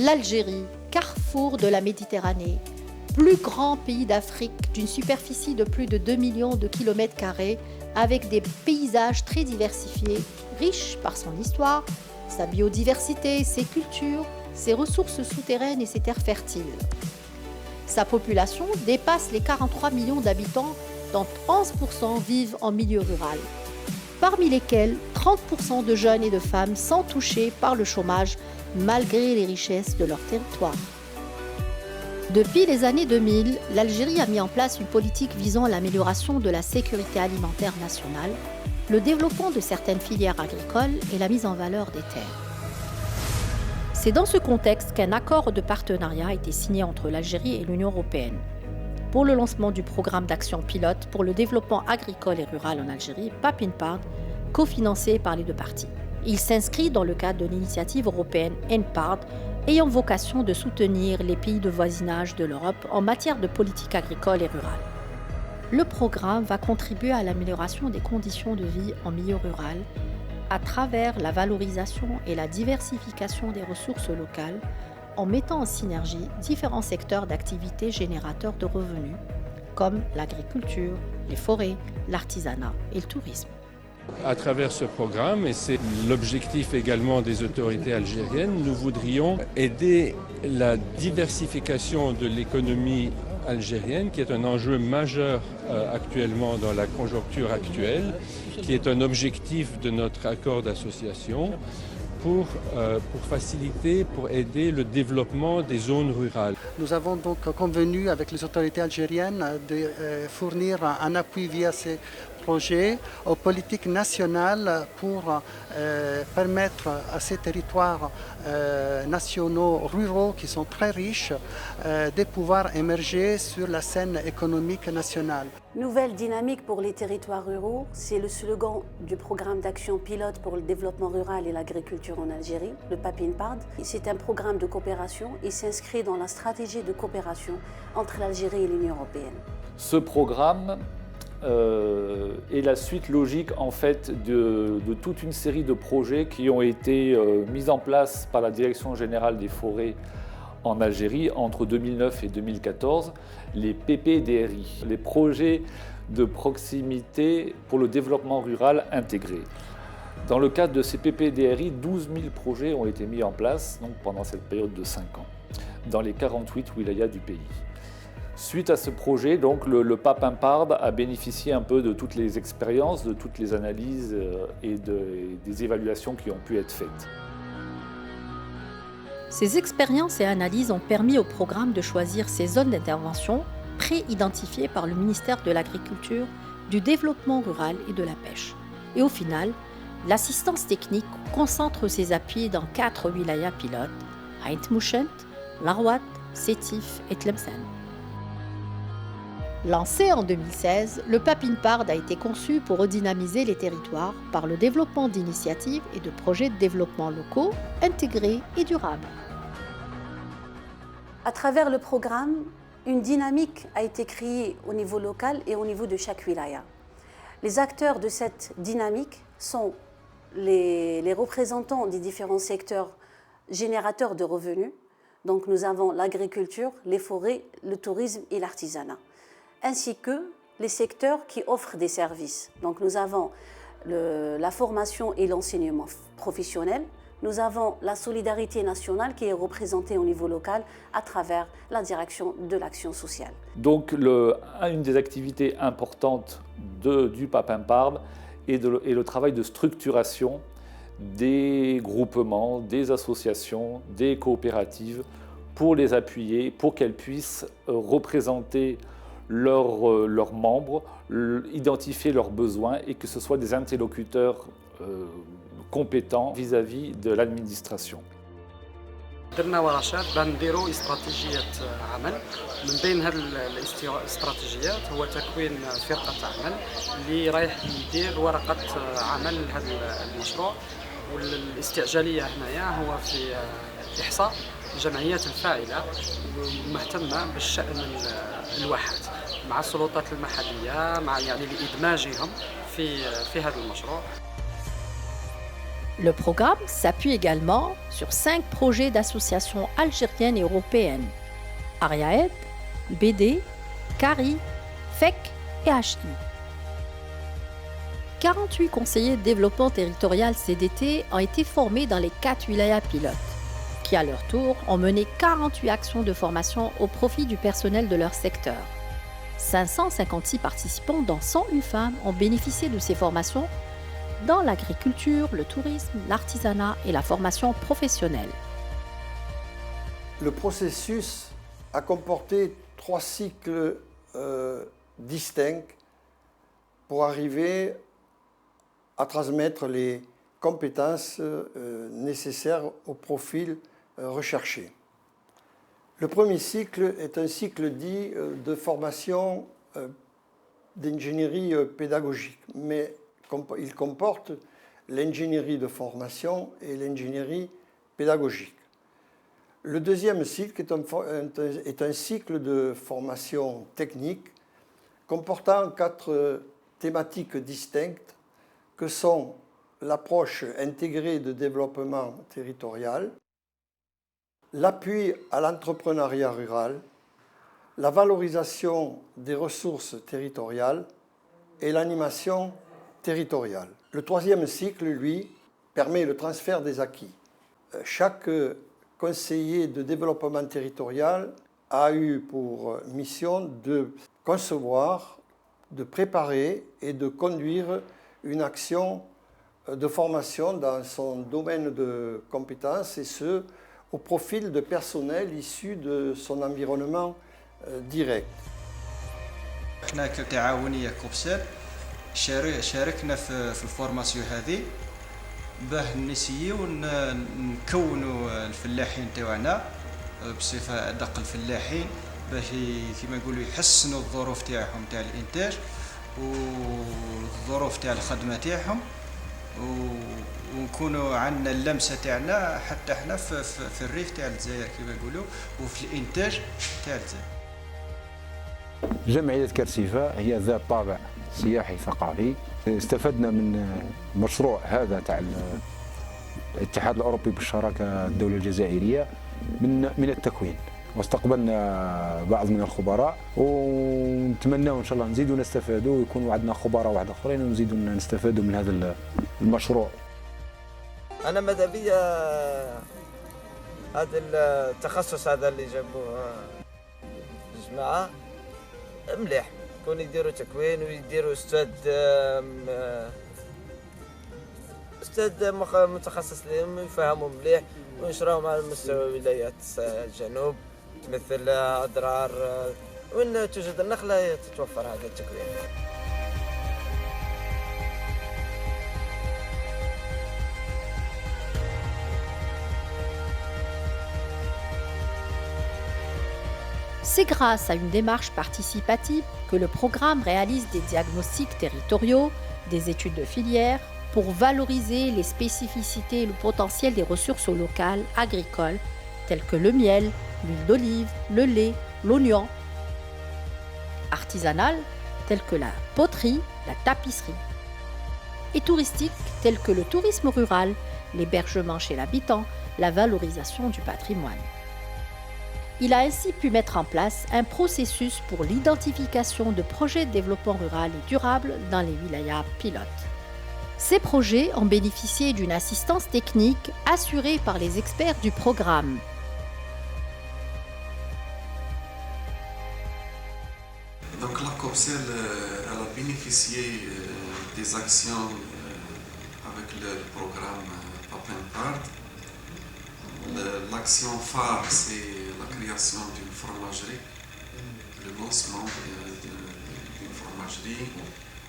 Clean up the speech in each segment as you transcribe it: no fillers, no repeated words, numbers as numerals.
L'Algérie, carrefour de la Méditerranée, plus grand pays d'Afrique d'une superficie de plus de 2 millions de kilomètres carrés, avec des paysages très diversifiés, riches par son histoire, sa biodiversité, ses cultures, ses ressources souterraines et ses terres fertiles. Sa population dépasse les 43 millions d'habitants, dont 11% vivent en milieu rural, parmi lesquels 30% de jeunes et de femmes sont touchés par le chômage malgré les richesses de leur territoire. Depuis les années 2000, l'Algérie a mis en place une politique visant l'amélioration de la sécurité alimentaire nationale, le développement de certaines filières agricoles et la mise en valeur des terres. C'est dans ce contexte qu'un accord de partenariat a été signé entre l'Algérie et l'Union européenne pour le lancement du programme d'action pilote pour le développement agricole et rural en Algérie, PAPINPARD, cofinancé par les deux parties. Il s'inscrit dans le cadre de l'initiative européenne NPARD, ayant vocation de soutenir les pays de voisinage de l'Europe en matière de politique agricole et rurale. Le programme va contribuer à l'amélioration des conditions de vie en milieu rural à travers la valorisation et la diversification des ressources locales en mettant en synergie différents secteurs d'activité générateurs de revenus comme l'agriculture, les forêts, l'artisanat et le tourisme. À travers ce programme, et c'est l'objectif également des autorités algériennes, nous voudrions aider la diversification de l'économie algérienne, qui est un enjeu majeur actuellement dans la conjoncture actuelle, qui est un objectif de notre accord d'association pour faciliter, pour aider le développement des zones rurales. Nous avons donc convenu avec les autorités algériennes de fournir un appui via ces projets aux politiques nationales pour permettre à ces territoires nationaux ruraux qui sont très riches de pouvoir émerger sur la scène économique nationale. Nouvelle dynamique pour les territoires ruraux, c'est le slogan du programme d'action pilote pour le développement rural et l'agriculture en Algérie, le PAPINPARD. C'est un programme de coopération et s'inscrit dans la stratégie de coopération entre l'Algérie et l'Union européenne. Ce programme est la suite logique en fait de toute une série de projets qui ont été mis en place par la Direction générale des forêts en Algérie entre 2009 et 2014, les PPDRI, les projets de proximité pour le développement rural intégré. Dans le cadre de ces PPDRI, 12 000 projets ont été mis en place donc, pendant cette période de 5 ans, dans les 48 wilayas du pays. Suite à ce projet, donc, le PAPINPARD a bénéficié un peu de toutes les expériences, de toutes les analyses et des évaluations qui ont pu être faites. Ces expériences et analyses ont permis au programme de choisir ses zones d'intervention pré-identifiées par le ministère de l'Agriculture, du Développement rural et de la Pêche. Et au final, l'assistance technique concentre ses appuis dans 4 wilayas pilotes, Ain Mouchent, Larouat, Sétif et Tlemcen. Lancé en 2016, le PAPINPARD a été conçu pour redynamiser les territoires par le développement d'initiatives et de projets de développement locaux, intégrés et durables. À travers le programme, une dynamique a été créée au niveau local et au niveau de chaque wilaya. Les acteurs de cette dynamique sont les représentants des différents secteurs générateurs de revenus. Donc nous avons l'agriculture, les forêts, le tourisme et l'artisanat, ainsi que les secteurs qui offrent des services. Donc nous avons la formation et l'enseignement professionnel, nous avons la solidarité nationale qui est représentée au niveau local à travers la direction de l'action sociale. Donc une des activités importantes du PAPINPARD est le travail de structuration des groupements, des associations, des coopératives pour les appuyer, pour qu'elles puissent représenter leurs membres, identifier leurs besoins et que ce soit des interlocuteurs compétents vis-à-vis de l'administration. درنا ورشات بنديروا استراتيجية عمل من بين هذه الاستراتيجيات هو تكوين فرقة عمل اللي رايح يدير ورقة عمل لهذا المشروع والاستعجالية هنايا هو في إحصاء الجمعيات الفاعلة مهتمة بالشأن الواحات مع السلطات المحلية مع يعني لإدماجهم في هذا المشروع. Le programme s'appuie également sur 5 projets d'associations algériennes et européennes: Ariaed, BD, CARI, FEC et HI. 48 conseillers de développement territorial CDT ont été formés dans les 4 wilayas pilotes, qui à leur tour ont mené 48 actions de formation au profit du personnel de leur secteur. 556 participants, dont 101 femmes, ont bénéficié de ces formations dans l'agriculture, le tourisme, l'artisanat et la formation professionnelle. Le processus a comporté 3 cycles distincts pour arriver à transmettre les compétences nécessaires au profil recherché. Le premier cycle est un cycle dit de formation d'ingénierie pédagogique, mais il comporte l'ingénierie de formation et l'ingénierie pédagogique. Le deuxième cycle est un cycle de formation technique comportant 4 thématiques distinctes que sont l'approche intégrée de développement territorial, l'appui à l'entrepreneuriat rural, la valorisation des ressources territoriales et l'animation territoriale. Le troisième cycle, lui, permet le transfert des acquis. Chaque conseiller de développement territorial a eu pour mission de concevoir, de préparer et de conduire une action de formation dans son domaine de compétences, et ce, au profil de personnel issu de son environnement direct. احنا كتعاونية كوبسال شاركنا في الفورماسيون هذه باه نسيو نكونوا الفلاحين تاعنا بصفة أدق الفلاحين باش كما نقولوا يحسنوا الظروف تاعهم تاع الإنتاج والظروف تاع الخدمة تاعهم ونكونوا عندنا اللمسة تاعنا حتى احنا في الريف تاع الجزائر كما نقولوا وفي الإنتاج تاع الجزائر. جمعية كرسيفة هي ذات طابع سياحي ثقافي. استفدنا من مشروع هذا تاع الاتحاد الأوروبي بالشراكة الدولة الجزائرية من التكوين، واستقبلنا بعض من الخبراء ونتمنى ان شاء الله نزيدوا نستفادوا ويكونوا عندنا خبراء واحد اخرين ونزيدوا نستفادوا من هذا المشروع. انا ماذا بيا هذا التخصص هذا اللي جابوه الجماعه مليح، يكون يديروا تكوين ويديروا استاذ متخصص لهم يفهموا مليح وينشروهم على مستوى ولايات الجنوب مثل أضرار وين توجد النخلة تتوفر هذا التكوين. C'est grâce à une démarche participative que le programme réalise des diagnostics territoriaux, des études de filière, pour valoriser les spécificités et le potentiel des ressources locales agricoles telles que le miel, l'huile d'olive, le lait, l'oignon, artisanales telles que la poterie, la tapisserie, et touristiques telles que le tourisme rural, l'hébergement chez l'habitant, la valorisation du patrimoine. Il a ainsi pu mettre en place un processus pour l'identification de projets de développement rural et durable dans les wilayas pilotes. Ces projets ont bénéficié d'une assistance technique assurée par les experts du programme. Donc la COPSEL elle a bénéficié des actions avec le programme Papin-Part. L'action phare, c'est la création d'une fromagerie, le lancement d'une fromagerie.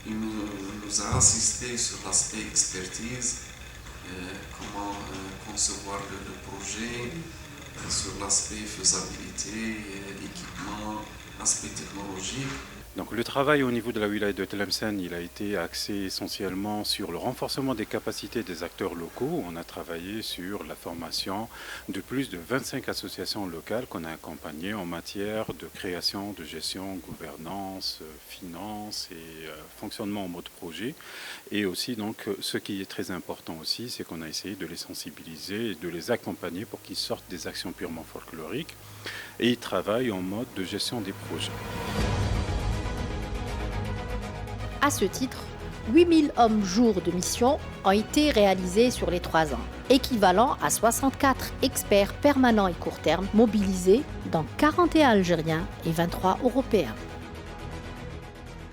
Il nous a assisté sur l'aspect expertise, comment concevoir le projet, sur l'aspect faisabilité, équipement, aspect technologique. Donc le travail au niveau de la wilaya de Tlemcen, il a été axé essentiellement sur le renforcement des capacités des acteurs locaux. On a travaillé sur la formation de plus de 25 associations locales qu'on a accompagnées en matière de création, de gestion, gouvernance, finance et fonctionnement en mode projet. Et aussi, donc, ce qui est très important aussi, c'est qu'on a essayé de les sensibiliser et de les accompagner pour qu'ils sortent des actions purement folkloriques et ils travaillent en mode de gestion des projets. À ce titre, 8000 hommes-jours de mission ont été réalisés sur les 3 ans, équivalent à 64 experts permanents et court terme mobilisés dans 41 Algériens et 23 Européens.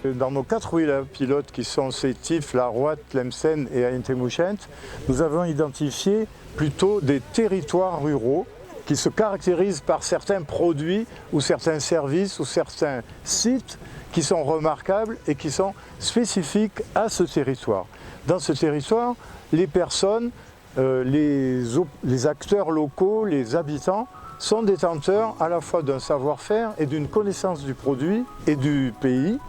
Dans nos 4 wilayas pilotes qui sont Sétif, Larouat, Tlemcen et Ain Temouchent, nous avons identifié plutôt des territoires ruraux qui se caractérisent par certains produits ou certains services ou certains sites qui sont remarquables et qui sont spécifiques à ce territoire. Dans ce territoire, les personnes, les acteurs locaux, les habitants sont détenteurs à la fois d'un savoir-faire et d'une connaissance du produit et du pays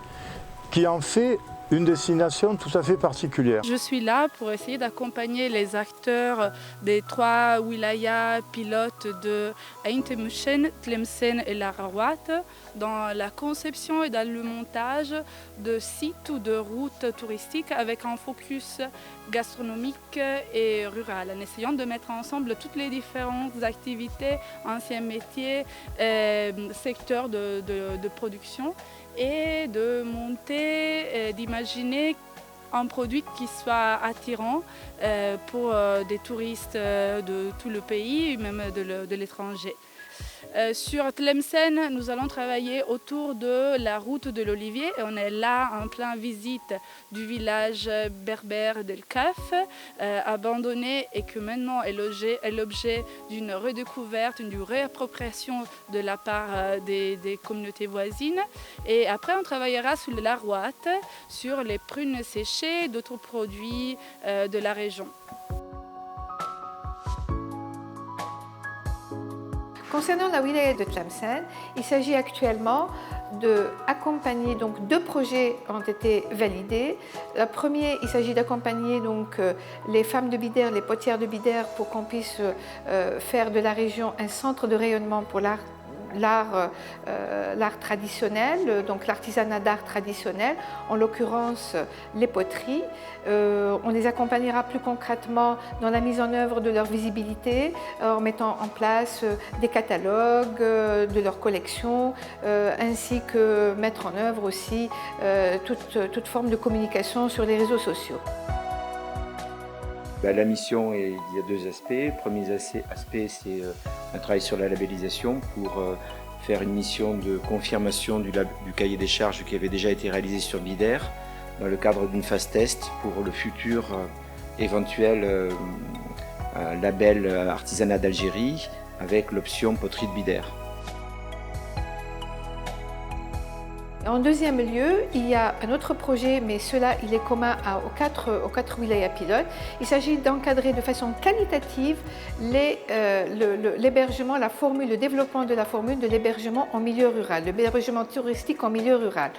qui en fait une destination tout à fait particulière. Je suis là pour essayer d'accompagner les acteurs des 3 wilayas pilotes de Ain Temouchent, Tlemcen et Larouat dans la conception et dans le montage de sites ou de routes touristiques avec un focus gastronomique et rural, en essayant de mettre ensemble toutes les différentes activités, anciens métiers, secteurs de production et de monter, d'imaginer un produit qui soit attirant pour des touristes de tout le pays, même de l'étranger. Sur Tlemcen, nous allons travailler autour de la route de l'Olivier et on est là en plein visite du village berbère d'El Kaf, abandonné et que maintenant est l'objet d'une redécouverte, d'une réappropriation de la part des communautés voisines. Et après, on travaillera sur le Larouat, sur les prunes séchées et d'autres produits de la région. Concernant la wilaya de Tlemcen, il s'agit actuellement d'accompagner, donc 2 projets ont été validés. Le premier, il s'agit d'accompagner donc les femmes de Bidère, les potières de Bidère pour qu'on puisse faire de la région un centre de rayonnement pour l'art traditionnel, donc l'artisanat d'art traditionnel, en l'occurrence les poteries. On les accompagnera plus concrètement dans la mise en œuvre de leur visibilité, en mettant en place des catalogues de leurs collections, ainsi que mettre en œuvre aussi toute forme de communication sur les réseaux sociaux. La mission, il y a 2 aspects. Le premier aspect, c'est un travail sur la labellisation pour faire une mission de confirmation du cahier des charges qui avait déjà été réalisé sur Bidère dans le cadre d'une phase test pour le futur éventuel label artisanat d'Algérie avec l'option poterie de Bidère. En deuxième lieu, il y a un autre projet, mais cela il est commun aux 4 wilayas pilotes. Il s'agit d'encadrer de façon qualitative l'hébergement, le développement de la formule de l'hébergement en milieu rural, l'hébergement touristique en milieu rural.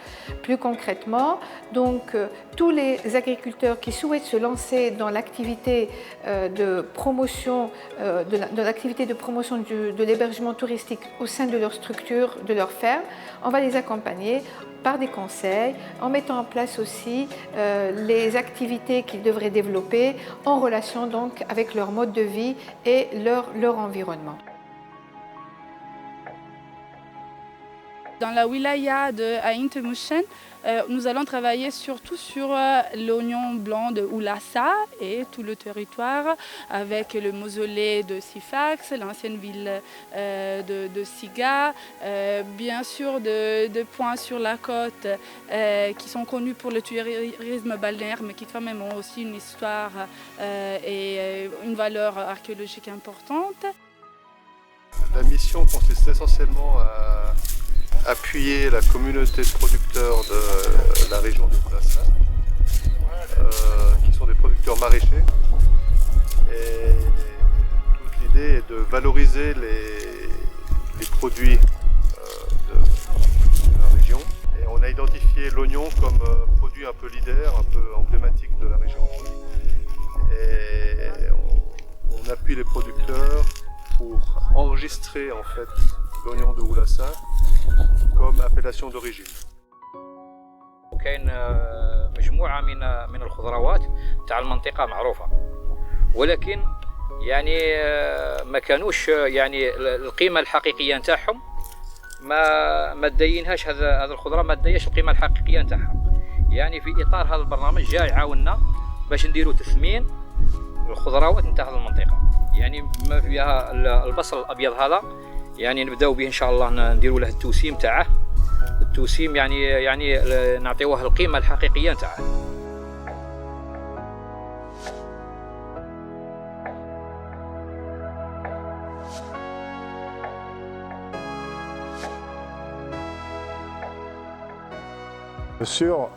Plus concrètement, donc tous les agriculteurs qui souhaitent se lancer dans l'activité de promotion, de l'hébergement touristique au sein de leur structure, de leur ferme, on va les accompagner par des conseils, en mettant en place aussi les activités qu'ils devraient développer en relation donc avec leur mode de vie et leur environnement. Dans la wilaya de Ain Temouchent, nous allons travailler surtout sur l'oignon blanc de Oulassa et tout le territoire avec le mausolée de Sifax, l'ancienne ville de Siga, bien sûr de points sur la côte qui sont connus pour le tourisme balnéaire mais qui quand même ont aussi une histoire et une valeur archéologique importante. La mission consiste essentiellement à appuyer la communauté de producteurs de la région de Oulassa, qui sont des producteurs maraîchers. Et toute l'idée est de valoriser les produits de la région. Et on a identifié l'oignon comme produit un peu leader, un peu emblématique de la région. Et on appuie les producteurs pour enregistrer en fait l'oignon de Oulassa comme appellation d'origine. وكاين مجموعة من الخضروات تاع المنطقة معروفة، ولكن يعني ما كانوش يعني القيمة الحقيقية نتاعهم ما تدينهاش هذا الخضرة ما تديش القيمة الحقيقية نتاعها. يعني في إطار هذا البرنامج جاي يعاوننا باش نديروا تثمين الخضروات نتاع هذه المنطقة. يعني ما فيها البصل الأبيض هذا يعني نبداو به إن شاء الله نديروا له التوسيم تاعه. التوسيم يعني نعطيوه القيمة الحقيقية نتاعه. Sur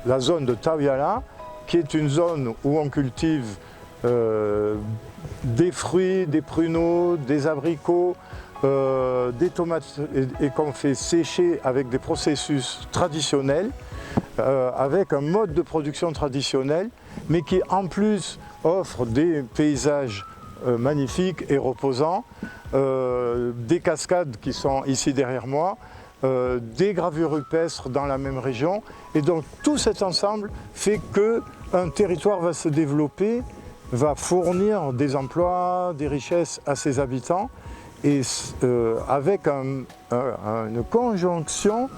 la zone de Tawiala, qui est une zone où on cultive des fruits, des pruneaux, des abricots, des tomates et qu'on fait sécher avec des processus traditionnels, avec un mode de production traditionnel, mais qui en plus offre des paysages magnifiques et reposants, des cascades qui sont ici derrière moi, des gravures rupestres dans la même région. Et donc tout cet ensemble fait qu'un territoire va se développer, va fournir des emplois, des richesses à ses habitants, et avec une conjonction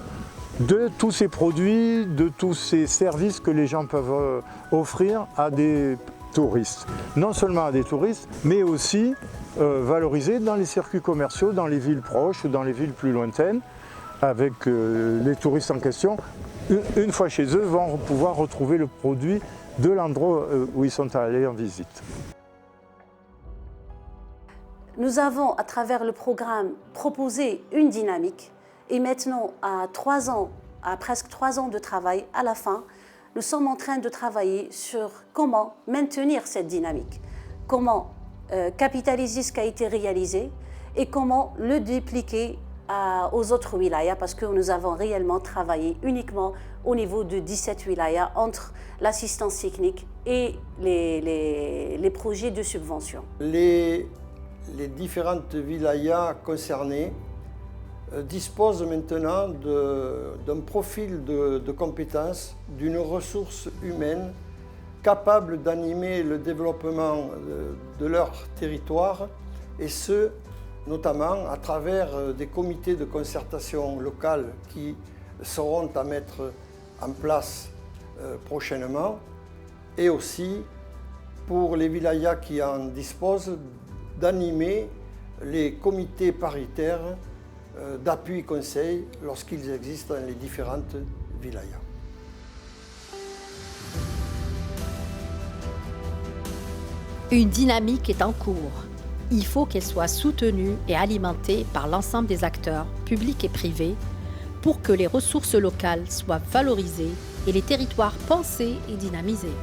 de tous ces produits, de tous ces services que les gens peuvent offrir à des touristes. Non seulement à des touristes, mais aussi valorisés dans les circuits commerciaux, dans les villes proches ou dans les villes plus lointaines, avec les touristes en question, une fois chez eux, vont pouvoir retrouver le produit de l'endroit où ils sont allés en visite. Nous avons, à travers le programme, proposé une dynamique et maintenant, à presque 3 ans de travail, à la fin, nous sommes en train de travailler sur comment maintenir cette dynamique, comment capitaliser ce qui a été réalisé et comment le dupliquer aux autres wilayas, parce que nous avons réellement travaillé uniquement au niveau de 17 wilayas entre l'assistance technique et les projets de subvention. Les différentes wilayas concernées disposent maintenant d'un profil de compétences, d'une ressource humaine capable d'animer le développement de leur territoire, et ce, notamment à travers des comités de concertation locale qui seront à mettre en place prochainement, et aussi pour les wilayas qui en disposent d'animer les comités paritaires d'appui conseil lorsqu'ils existent dans les différentes wilayas. Une dynamique est en cours. Il faut qu'elle soit soutenue et alimentée par l'ensemble des acteurs, publics et privés, pour que les ressources locales soient valorisées et les territoires pensés et dynamisés.